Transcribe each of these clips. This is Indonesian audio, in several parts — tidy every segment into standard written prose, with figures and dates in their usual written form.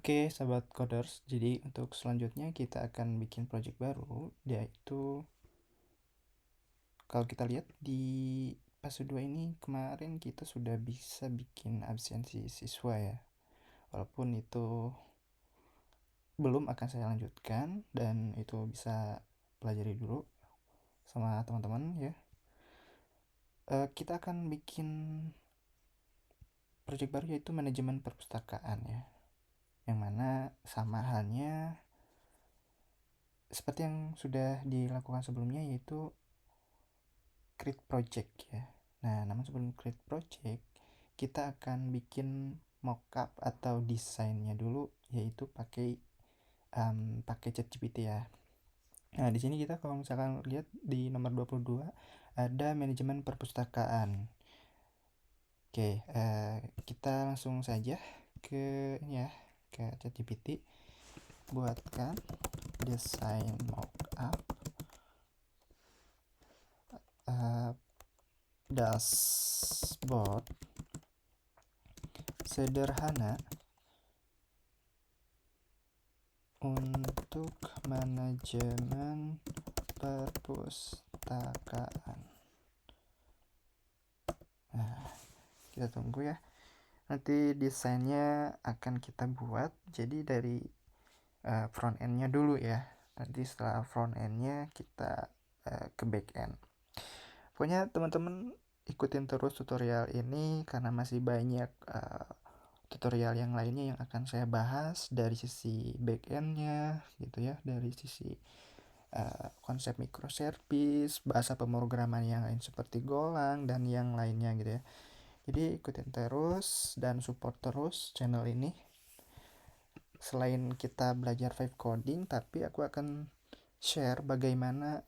Oke, sahabat coders. Jadi untuk selanjutnya kita akan bikin project baru, yaitu kalau kita lihat di fase 2 ini kemarin kita sudah bisa bikin absensi siswa ya. Walaupun itu belum akan saya lanjutkan dan itu bisa pelajari dulu sama teman-teman ya. Kita akan bikin project baru yaitu manajemen perpustakaan ya. Yang mana sama halnya seperti yang sudah dilakukan sebelumnya, yaitu create project ya. Nah, namun sebelum create project, kita akan bikin mockup atau desainnya dulu, yaitu pakai ChatGPT ya. Nah, di sini kita kalau misalkan lihat di nomor 22 ada manajemen perpustakaan. Oke, kita langsung saja ke ini ya, ke ChatGPT. Buatkan desain mockup dashboard sederhana untuk manajemen perpustakaan. Nah, kita tunggu ya. Nanti desainnya akan kita buat jadi dari front end-nya dulu ya. Nanti setelah front end-nya kita ke back end. Pokoknya teman-teman ikutin terus tutorial ini karena masih banyak tutorial yang lainnya yang akan saya bahas dari sisi back end-nya gitu ya, dari sisi konsep microservice, bahasa pemrograman yang lain seperti Golang dan yang lainnya gitu ya. Jadi ikutin terus dan support terus channel ini. Selain kita belajar Vibe coding, tapi aku akan share bagaimana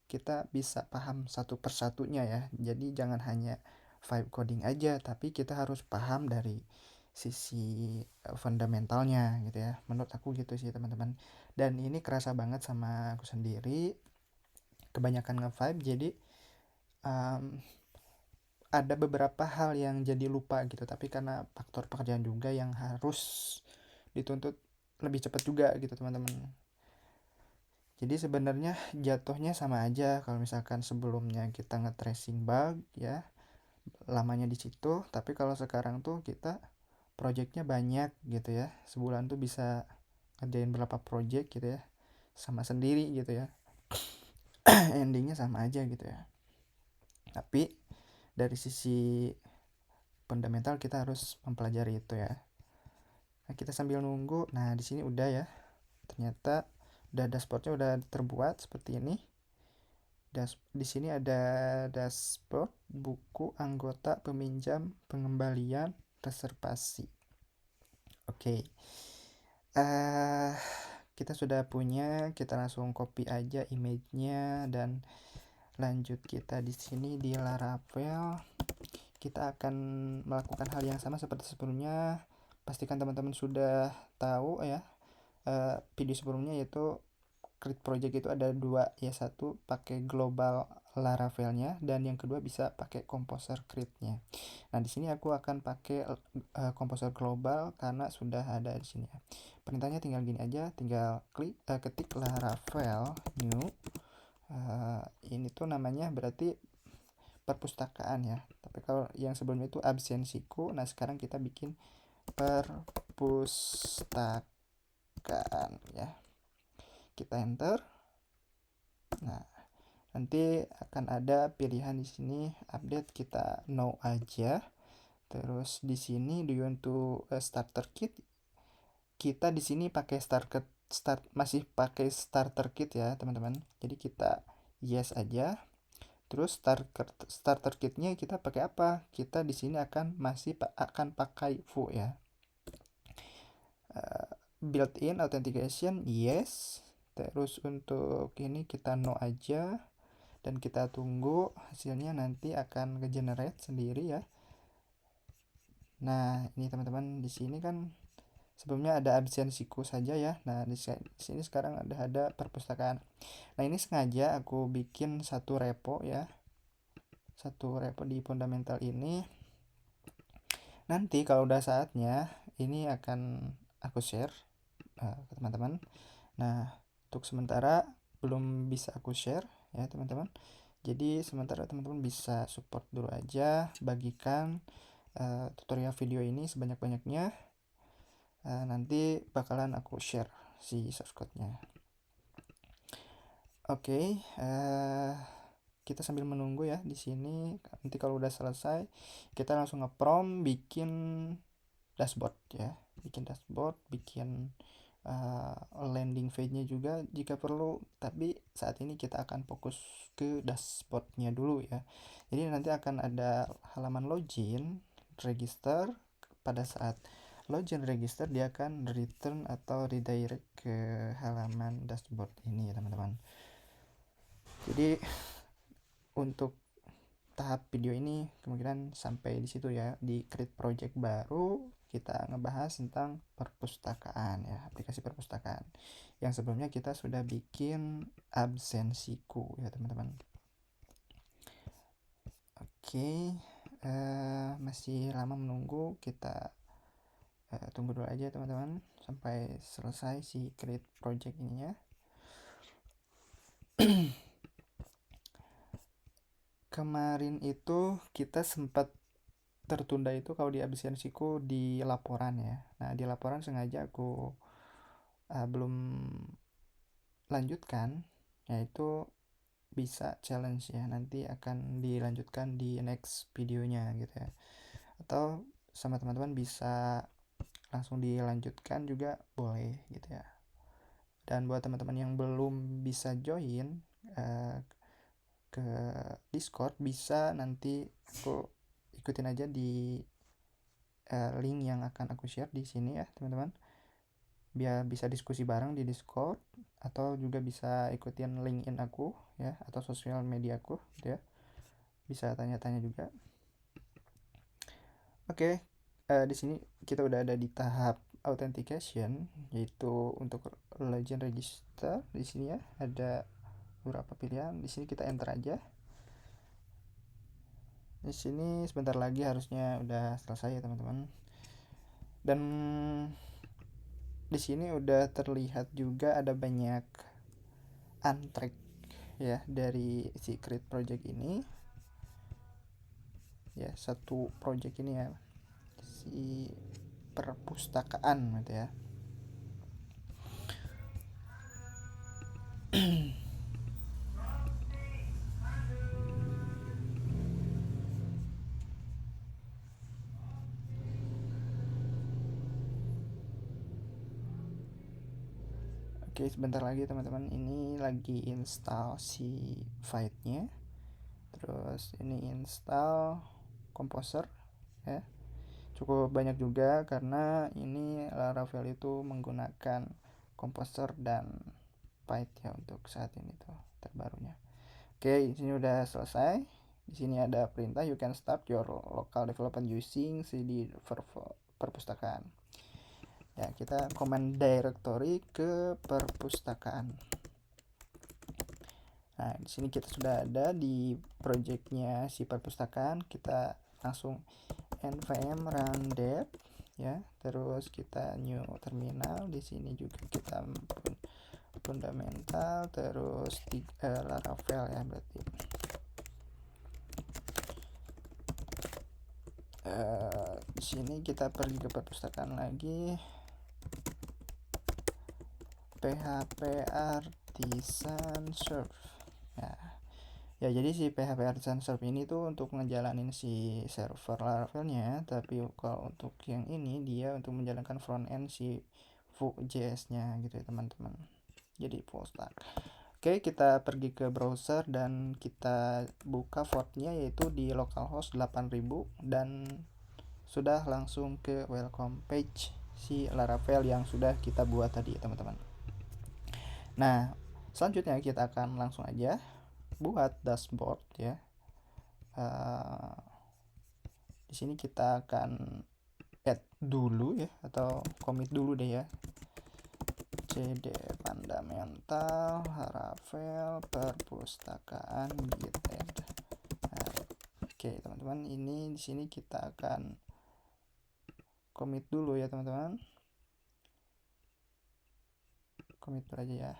kita bisa paham satu persatunya ya. Jadi jangan hanya Vibe coding aja, tapi kita harus paham dari sisi fundamentalnya gitu ya. Menurut aku gitu sih teman-teman. Dan ini kerasa banget sama aku sendiri. Kebanyakan nge-Vibe jadi ada beberapa hal yang jadi lupa gitu, tapi karena faktor pekerjaan juga yang harus dituntut lebih cepat juga gitu teman-teman. Jadi sebenarnya jatuhnya sama aja kalau misalkan sebelumnya kita nge-tracing bug ya, lamanya di situ, tapi kalau sekarang tuh kita projectnya banyak gitu ya, sebulan tuh bisa ngerjain berapa project gitu ya, sama sendiri gitu ya. Endingnya sama aja gitu ya. Tapi dari sisi fundamental kita harus mempelajari itu ya. Nah, kita sambil nunggu. Nah, di sini udah ya. Ternyata udah dashboardnya udah terbuat seperti ini. Di sini ada dashboard buku anggota peminjam pengembalian reservasi. Oke. Kita sudah punya, kita langsung copy aja image-nya dan lanjut kita di sini di Laravel. Kita akan melakukan hal yang sama seperti sebelumnya. Pastikan teman-teman sudah tahu ya video sebelumnya, yaitu create project itu ada dua ya, satu pakai global Laravelnya dan yang kedua bisa pakai composer create-nya. Nah, di sini aku akan pakai composer global karena sudah ada di sini ya. Perintahnya tinggal gini aja, tinggal ketik Laravel new. Ini tuh namanya berarti perpustakaan ya. Tapi kalau yang sebelumnya itu absensiku, nah sekarang kita bikin perpustakaan ya. Kita enter. Nah, nanti akan ada pilihan di sini update, kita no aja. Terus di sini do you want to starter kit? Kita di sini pakai masih pakai starter kit ya, teman-teman. Jadi kita yes aja. Terus starter kitnya kita pakai apa? Kita di sini akan pakai Foo ya. Built-in authentication yes. Terus untuk ini kita no aja dan kita tunggu hasilnya, nanti akan generate sendiri ya. Nah, ini teman-teman, di sini kan sebelumnya ada absensiku saja ya. Nah, di sini sekarang ada perpustakaan. Nah, ini sengaja aku bikin satu repo ya. Satu repo di fundamental ini. Nanti kalau udah saatnya ini akan aku share ke teman-teman. Nah, untuk sementara belum bisa aku share ya teman-teman. Jadi sementara teman-teman bisa support dulu aja, bagikan tutorial video ini sebanyak-banyaknya. Nanti bakalan aku share si source code-nya. Oke, kita sambil menunggu ya di sini. Nanti kalau udah selesai, kita langsung nge-prompt bikin dashboard ya. Bikin dashboard, bikin landing page-nya juga jika perlu. Tapi saat ini kita akan fokus ke dashboard-nya dulu ya. Jadi nanti akan ada halaman login, register. Pada saat login register, dia akan return atau redirect ke halaman dashboard ini ya teman-teman. Jadi untuk tahap video ini kemungkinan sampai di situ ya. Di create project baru kita ngebahas tentang perpustakaan ya, aplikasi perpustakaan. Yang sebelumnya kita sudah bikin absensiku ya teman-teman. Oke, masih lama menunggu, kita tunggu dulu aja teman-teman sampai selesai si create project ininya. Kemarin itu kita sempat tertunda itu kalau di absensiku di laporan ya. Nah, di laporan sengaja aku belum lanjutkan, yaitu bisa challenge ya, nanti akan dilanjutkan di next videonya gitu ya, atau sama teman-teman bisa langsung dilanjutkan juga boleh gitu ya. Dan buat teman-teman yang belum bisa join ke Discord, bisa nanti aku ikutin aja di link yang akan aku share di sini ya teman-teman, biar bisa diskusi bareng di Discord, atau juga bisa ikutin LinkedIn aku ya, atau sosial media aku gitu ya, bisa tanya-tanya juga. Oke, di sini kita udah ada di tahap authentication, yaitu untuk login register. Di sini ya ada beberapa pilihan, di sini kita enter aja. Di sini sebentar lagi harusnya udah selesai ya teman-teman. Dan di sini udah terlihat juga ada banyak untrack ya dari secret project ini ya, satu project ini ya, si perpustakaan gitu ya. Oke, sebentar lagi teman-teman, ini lagi install si file-nya. Terus ini install Composer ya. Cukup banyak juga karena ini Laravel itu menggunakan Composer dan Python ya untuk saat ini tuh terbarunya. Oke, di sini udah selesai. Di sini ada perintah you can start your local development using cd perpustakaan. Ya, kita command directory ke perpustakaan. Nah, di sini kita sudah ada di projectnya si perpustakaan. Kita langsung npm run dev ya. Terus kita new terminal. Di sini juga kita fundamental, terus Laravel ya berarti. Di sini kita pergi ke perpustakaan lagi, PHP Artisan Serve ya. Jadi si PHP Artisan Serve ini tuh untuk ngejalanin si server Laravelnya, tapi kalau untuk yang ini dia untuk menjalankan front end si Vue.js nya gitu ya teman-teman, jadi full stack. Oke, kita pergi ke browser dan kita buka portnya yaitu di localhost 8000 dan sudah langsung ke welcome page si Laravel yang sudah kita buat tadi teman-teman. Nah, selanjutnya kita akan langsung aja buat dashboard ya. Di sini kita akan add dulu ya, atau commit dulu deh ya, cd fundamental Laravel perpustakaan git add. Oke teman-teman, ini di sini kita akan commit dulu ya teman-teman. commit dulu aja ya.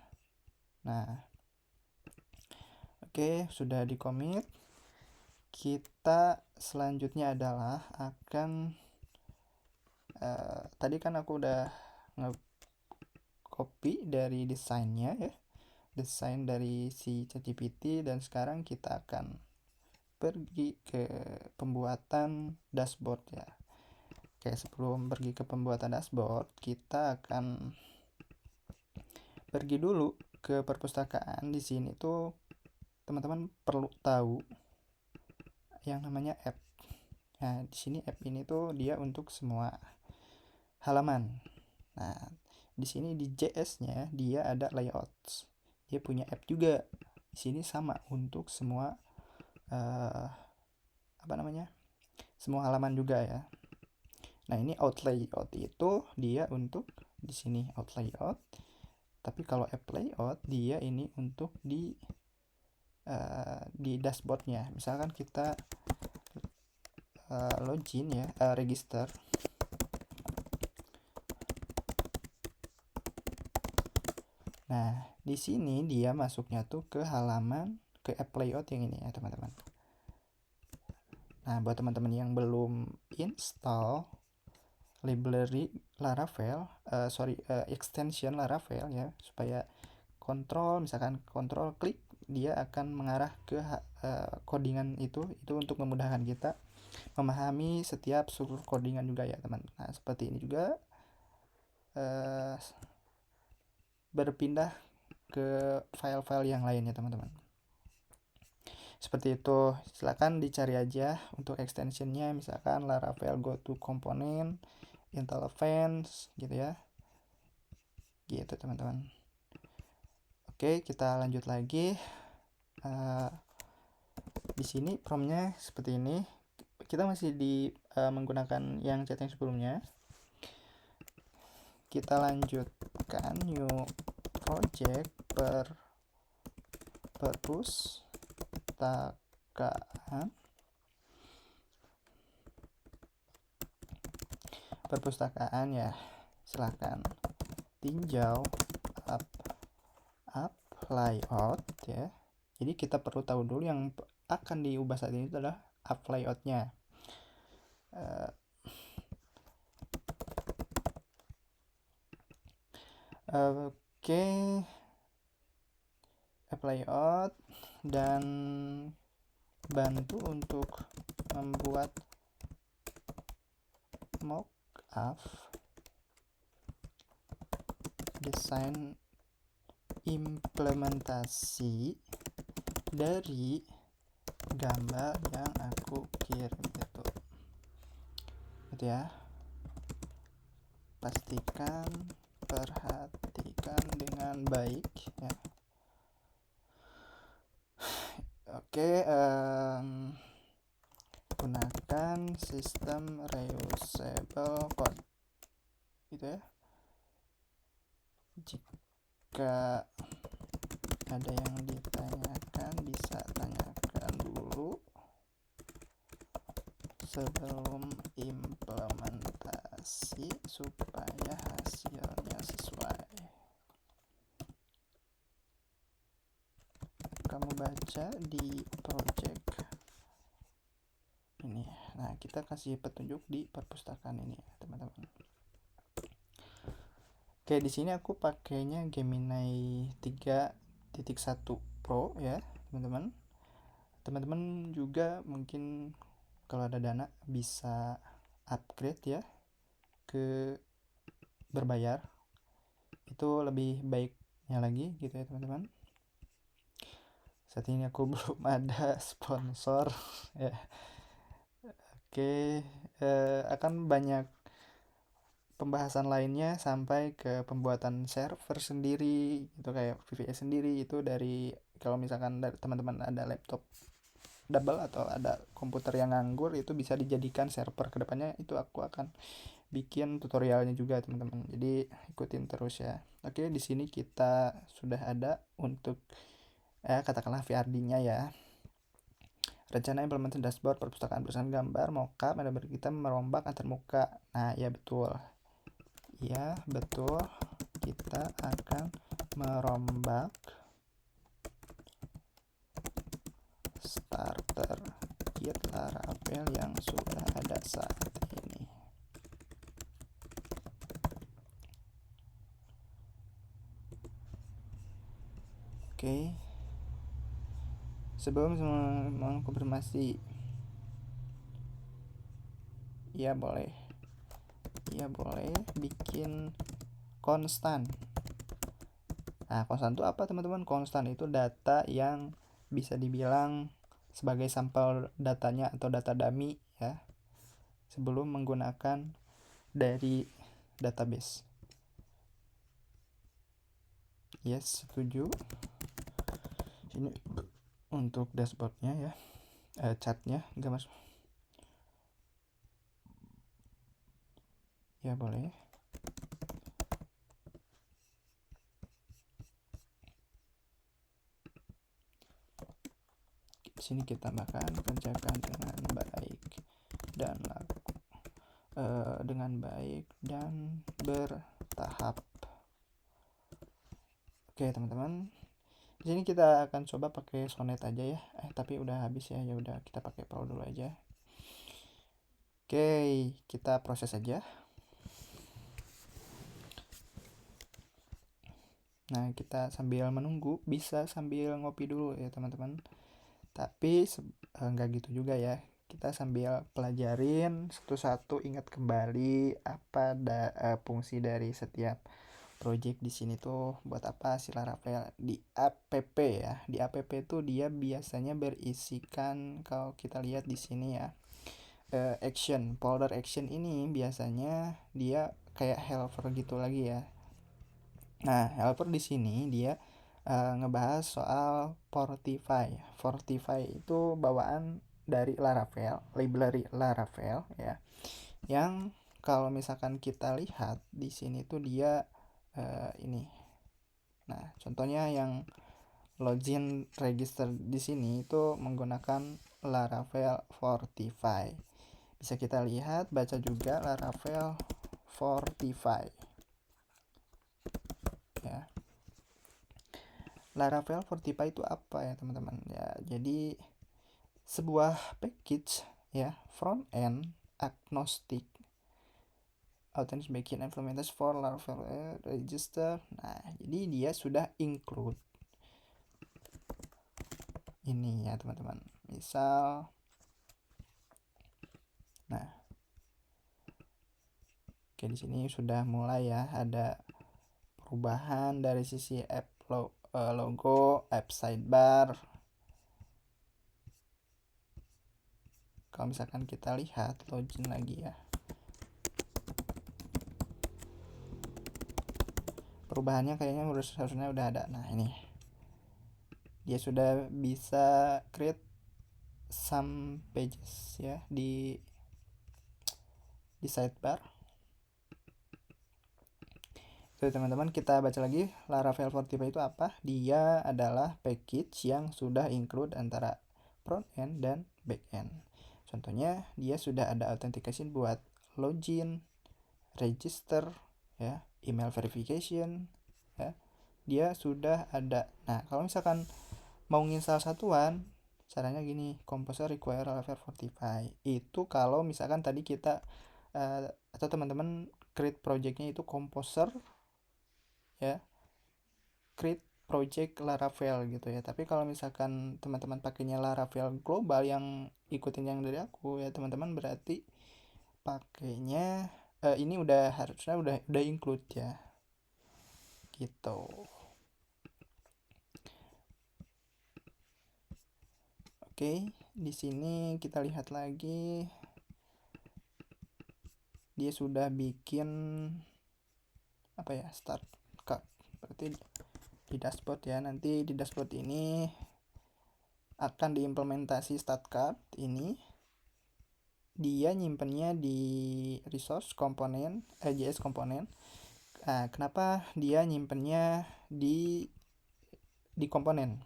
Nah, oke, sudah di commit. Kita selanjutnya adalah akan tadi kan aku udah nge-copy dari desainnya ya, desain dari si ChatGPT, dan sekarang kita akan pergi ke pembuatan dashboard ya. Oke, sebelum pergi ke pembuatan dashboard, kita akan pergi dulu ke perpustakaan. Di sini tuh teman-teman perlu tahu yang namanya app. Nah, di sini app ini tuh dia untuk semua halaman. Nah, di sini di JS-nya dia ada layouts. Dia punya app juga. Di sini sama untuk semua semua halaman juga ya. Nah, ini out layout itu dia untuk di sini out layout. Tapi kalau app layout dia ini untuk di dashboardnya. Misalkan kita login ya, register. Nah, di sini dia masuknya tuh ke halaman ke app layout yang ini ya, teman-teman. Nah, buat teman-teman yang belum install library Laravel, extension Laravel ya, supaya misalkan kontrol klik, dia akan mengarah ke codingan itu untuk memudahkan kita memahami setiap struktur codingan juga ya, teman. Nah, seperti ini juga berpindah ke file-file yang lainnya, teman-teman. Seperti itu, silakan dicari aja untuk extensionnya, misalkan Laravel go to component, Intel Advanced gitu ya. Gitu, teman-teman. Oke, kita lanjut lagi. Di sini promnya seperti ini. Kita masih menggunakan yang chatting sebelumnya. Kita lanjutkan new project perpustakaan ya. Silahkan tinjau up layout ya. Jadi kita perlu tahu dulu yang akan diubah saat ini adalah up layoutnya. Oke, app layout, dan bantu untuk membuat mockup desain implementasi dari gambar yang aku kirim gitu ya. Perhatikan dengan baik ya. Oke, gunakan sistem reusable code gitu ya. Jika ada yang ditanyakan, bisa tanyakan dulu sebelum implementasi supaya hasilnya sesuai. Kamu baca di project ini. Nah, kita kasih petunjuk di perpustakaan ini, teman-teman. Oke, di sini aku pakainya Gemini 3.1 Pro ya, teman-teman. Teman-teman juga mungkin kalau ada dana bisa upgrade ya ke berbayar. Itu lebih baiknya lagi gitu ya, teman-teman. Saat ini aku belum ada sponsor ya. Oke, akan banyak pembahasan lainnya sampai ke pembuatan server sendiri itu kayak VPS sendiri. Itu dari kalau misalkan dari teman-teman ada laptop double atau ada komputer yang nganggur, itu bisa dijadikan server kedepannya. Itu aku akan bikin tutorialnya juga, teman-teman, jadi ikutin terus ya. Oke, di sini kita sudah ada untuk katakanlah VRD-nya ya. Rencana implementasi dashboard perpustakaan berdasarkan gambar mockup ada kita merombak antar muka. Nah, ya betul. Ya, betul. kita akan merombak starter Git Laravel yang sudah ada saat ini. Oke. Sebelum mengkonfirmasi, ya boleh bikin konstan. Nah, konstan itu apa teman-teman? Konstan itu data yang bisa dibilang sebagai sampel datanya atau data dummy ya, sebelum menggunakan dari database. Yes, setuju. Ini untuk dashboardnya ya, chartnya nggak masuk. Ya boleh. Di sini kita tambahkan kerjakan dengan baik dan bertahap. Oke teman-teman, di sini kita akan coba pakai Sonnet aja ya. Tapi udah habis ya. Ya udah kita pakai Pro dulu aja. Oke, kita proses aja. Nah, kita sambil menunggu bisa sambil ngopi dulu ya teman-teman. Tapi nggak gitu juga ya. Kita sambil pelajarin satu-satu, ingat kembali apa fungsi dari setiap project di sini tuh buat apa sih Laravel di app ya. Di app itu dia biasanya berisikan, kalau kita lihat di sini ya, action, folder action ini biasanya dia kayak helper gitu lagi ya. Nah, helper di sini dia ngebahas soal Fortify. Fortify itu bawaan dari Laravel, library Laravel ya. Yang kalau misalkan kita lihat di sini tuh dia ini. Nah, contohnya yang login register di sini itu menggunakan Laravel Fortify. Bisa kita lihat, baca juga Laravel Fortify. Ya. Laravel Fortify itu apa ya teman-teman? Ya, jadi sebuah package ya, front end agnostic authentic backend implementation for Laravel register. Nah, jadi dia sudah include ini ya teman-teman. Misal, nah, oke di sini sudah mulai ya ada perubahan dari sisi app logo, app sidebar. Kalau misalkan kita lihat login lagi ya, perubahannya kayaknya harusnya udah ada. Nah, ini dia sudah bisa create some pages ya di sidebar. Oke teman-teman, kita baca lagi Laravel Fortify itu apa? Dia adalah package yang sudah include antara front end dan back end. Contohnya dia sudah ada authentication buat login, register ya, email verification ya. Dia sudah ada. Nah, kalau misalkan mau nginstal satuan, caranya gini, Composer require Laravel Fortify. Itu kalau misalkan tadi kita atau teman-teman create projectnya itu Composer ya, create project Laravel gitu ya. Tapi kalau misalkan teman-teman pakainya Laravel global yang ikutin yang dari aku ya teman-teman, berarti pakainya ini harusnya udah include ya gitu. Oke, di sini kita lihat lagi dia sudah bikin apa ya, start card. Berarti di dashboard ya, nanti di dashboard ini akan diimplementasi start card ini. Dia nyimpennya di resource komponen JS komponen. Nah, kenapa dia nyimpennya di komponen?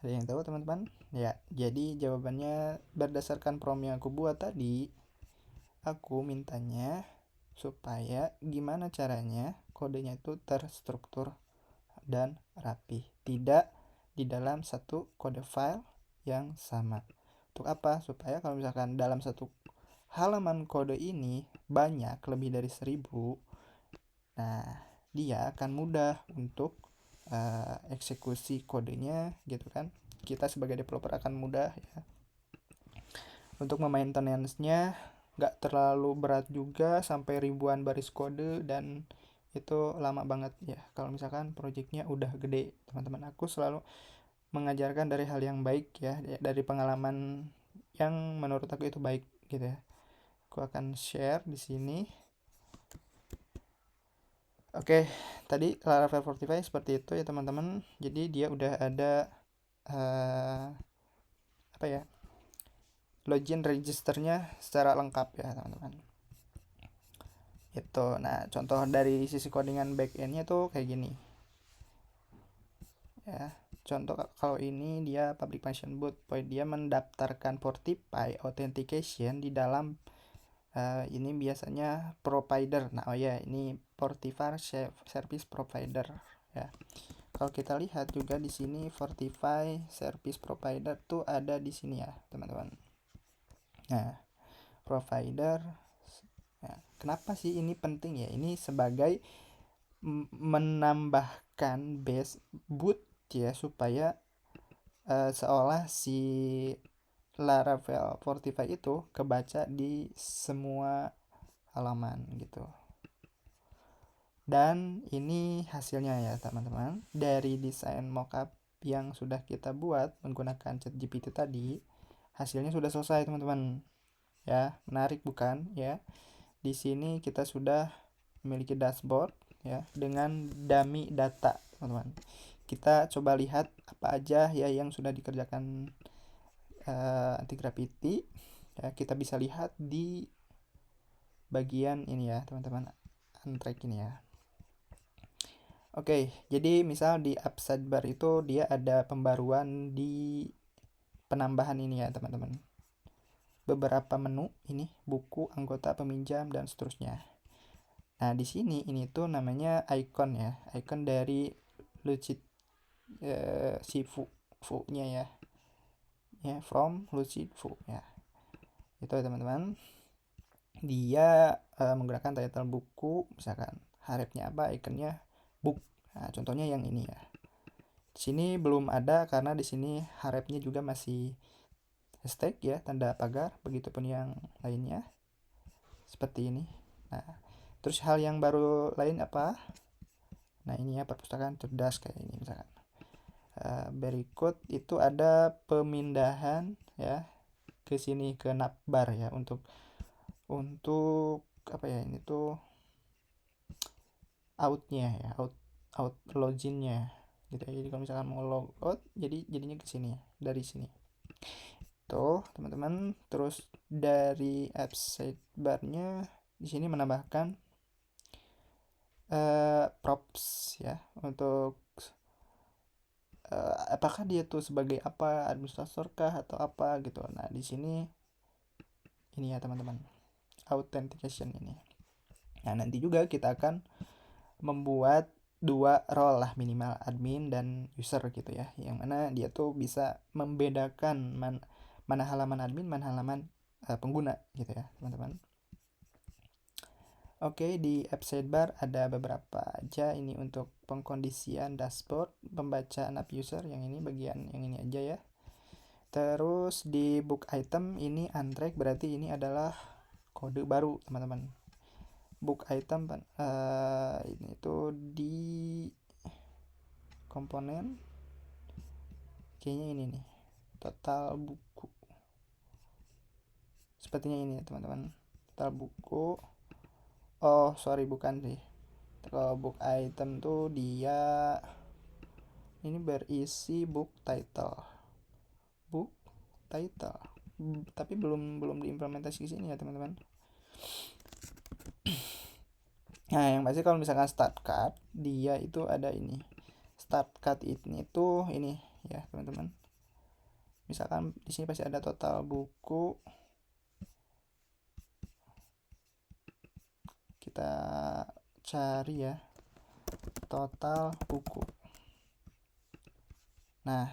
Ada yang tahu teman-teman? Ya, jadi jawabannya berdasarkan prompt yang aku buat tadi, aku mintanya supaya gimana caranya kodenya itu terstruktur dan rapi, tidak di dalam satu kode file yang sama. Untuk apa? Supaya kalau misalkan dalam satu halaman kode ini banyak lebih dari 1000, nah dia akan mudah untuk eksekusi kodenya gitu kan. Kita sebagai developer akan mudah ya untuk memaintenance-nya, nggak terlalu berat juga sampai ribuan baris kode, dan itu lama banget ya kalau misalkan projectnya udah gede. Teman-teman, aku selalu mengajarkan dari hal yang baik ya, dari pengalaman yang menurut aku itu baik gitu ya. Aku akan share di sini. Oke, tadi Laravel 45 seperti itu ya teman-teman. Jadi dia udah ada apa ya, login registernya secara lengkap ya teman-teman. Itu. Nah, contoh dari sisi codingan backendnya tuh kayak gini. Ya, contoh kalau ini dia public function boot, dia mendaftarkan Fortify authentication di dalam ini biasanya provider. Nah, oh ya, ini Fortify service provider ya. Kalau kita lihat juga di sini Fortify service provider tuh ada di sini ya, teman-teman. Nah, provider. Nah, kenapa sih ini penting ya? Ini sebagai menambahkan base boot ya, supaya seolah si Laravel 45 itu kebaca di semua halaman gitu. Dan ini hasilnya ya teman-teman, dari desain mockup yang sudah kita buat menggunakan ChatGPT tadi, hasilnya sudah selesai teman-teman. Ya, menarik bukan ya? Di sini kita sudah memiliki dashboard ya dengan dummy data, teman-teman. Kita coba lihat apa aja ya yang sudah dikerjakan anti gravity ya. Kita bisa lihat di bagian ini ya teman-teman, untrack ini ya. Oke, jadi misal di app sidebar itu dia ada pembaruan di penambahan ini ya teman-teman, beberapa menu ini, buku, anggota, peminjam, dan seterusnya. Nah, di sini ini tuh namanya icon ya, icon dari Lucid si Fu-nya ya. Ya, from Lucid Fu ya. Itu ya teman-teman. Dia menggunakan title buku, misalkan harapnya apa, ikonnya book. Nah, contohnya yang ini ya. Di sini belum ada karena di sini harapnya juga masih hashtag ya, tanda pagar, begitupun yang lainnya. Seperti ini. Nah, terus hal yang baru lain apa? Nah, ini ya, perpustakaan cerdas kayak ini misalkan. Berikut itu ada pemindahan ya ke sini ke navbar ya, untuk apa ya, ini tuh outnya ya, out loginnya gitu ya. Jadi kalau misalkan mau logout, jadinya ke sini dari sini tuh teman-teman. Terus dari app sidebarnya di sini menambahkan props ya, untuk apakah dia tuh sebagai apa, administrator kah atau apa gitu. Nah, di sini ini ya teman-teman, authentication ini. Nah, nanti juga kita akan membuat 2 role lah minimal, admin dan user gitu ya, yang mana dia tuh bisa membedakan mana halaman admin, mana halaman pengguna gitu ya teman-teman. Oke, di app sidebar ada beberapa aja ini untuk pengkondisian dashboard, pembacaan app user, yang ini bagian yang ini aja ya. Terus di book item ini untrack, berarti ini adalah kode baru teman-teman. Book item ini tuh di komponen kayaknya ini nih, total buku, sepertinya ini ya teman-teman, total buku. Oh sorry, bukan sih. Kalau book item tuh dia ini berisi book title, tapi belum diimplementasi di sini ya teman-teman. Nah, yang pasti kalau misalkan start card, dia itu ada ini. Start card ini tuh ini ya, teman-teman. Misalkan di sini pasti ada total buku. kita cari ya, total buku. Nah,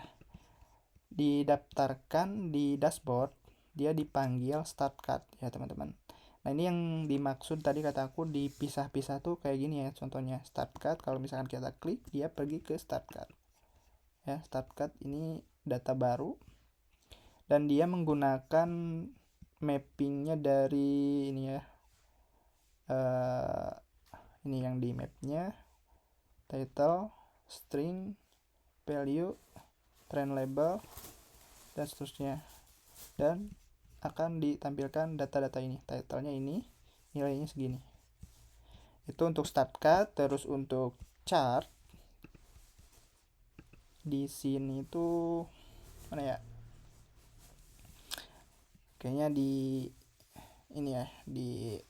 didaftarkan di dashboard, dia dipanggil start card ya teman-teman. Nah, ini yang dimaksud tadi kata aku dipisah-pisah tuh kayak gini ya. Contohnya start card, kalau misalkan kita klik, dia pergi ke start card. Ya, start card ini data baru dan dia menggunakan mappingnya dari ini ya. Ini yang di mapnya, title, string, value, trend label, dan seterusnya. Dan akan ditampilkan data-data ini. Titlenya ini, nilainya segini. Itu untuk start card. Terus untuk chart, di sini tuh mana ya? Kayaknya di ini ya, di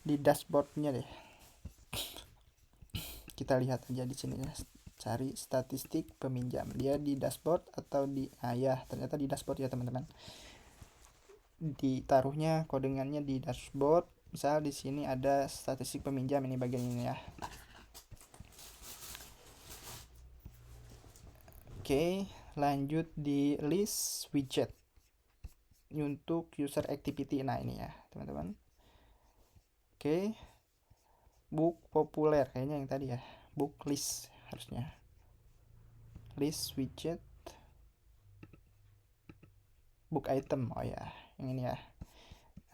dashboardnya deh. Kita lihat aja di sini ya. Cari statistik peminjam. Dia di dashboard atau di ternyata di dashboard ya teman-teman. Ditaruhnya kodengannya di dashboard. Misal di sini ada statistik peminjam, ini bagian ini ya. Oke, lanjut di list widget untuk user activity. Nah, ini ya teman-teman. Oke, book populer kayaknya yang tadi ya, book list harusnya. List widget, book item, oh ya yang ini ya.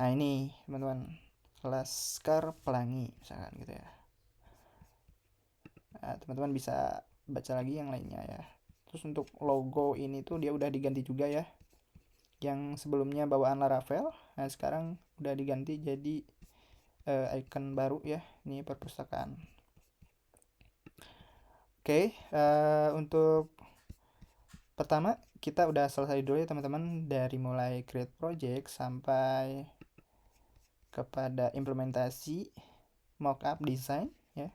Nah, ini teman-teman, Laskar Pelangi misalkan gitu ya. Nah, teman-teman bisa baca lagi yang lainnya ya. Terus untuk logo ini tuh dia udah diganti juga ya. Yang sebelumnya bawaan Laravel, nah sekarang udah diganti jadi icon baru ya. Ini perpustakaan. Oke, untuk pertama kita udah selesai dulu ya teman-teman, dari mulai create project sampai kepada implementasi mockup design ya.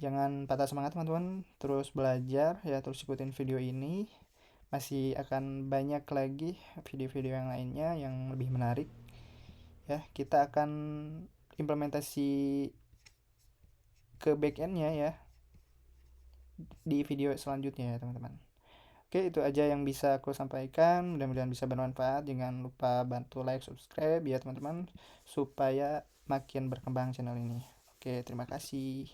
Jangan patah semangat teman-teman, terus belajar ya, terus ikutin video ini. Masih akan banyak lagi video-video yang lainnya yang lebih menarik ya. Kita akan implementasi ke backendnya ya di video selanjutnya ya teman-teman. Oke, itu aja yang bisa aku sampaikan. Mudah-mudahan bisa bermanfaat. Jangan lupa bantu like, subscribe ya teman-teman, supaya makin berkembang channel ini. Oke, terima kasih.